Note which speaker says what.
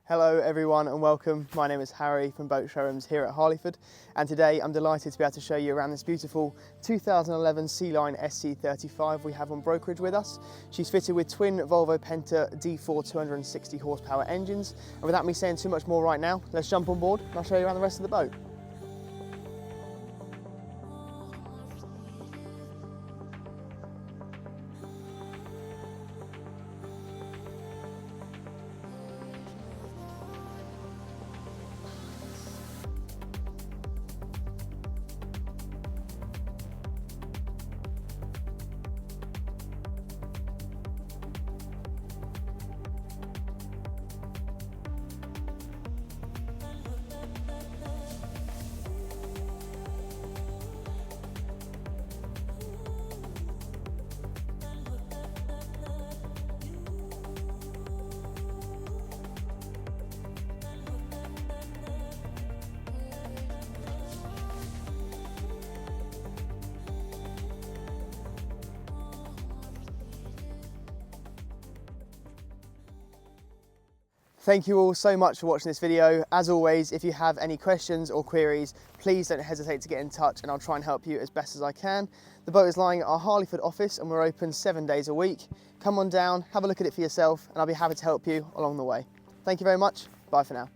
Speaker 1: Hello everyone and welcome. My name is Harry from Boat Showrooms here at Harleyford, and today I'm delighted to be able to show you around this beautiful 2011 Sealine SC35 we have on brokerage with us. She's fitted with twin Volvo Penta D4 260 horsepower engines, and without me saying too much more right now, let's jump on board and I'll show you around the rest of the boat. Thank you all so much for watching this video. As always, if you have any questions or queries, please don't hesitate to get in touch and I'll try and help you as best as I can. The boat is lying at our Harleyford office and we're open 7 days a week. Come on down, have a look at it for yourself and I'll be happy to help you along the way. Thank you very much. Bye for now.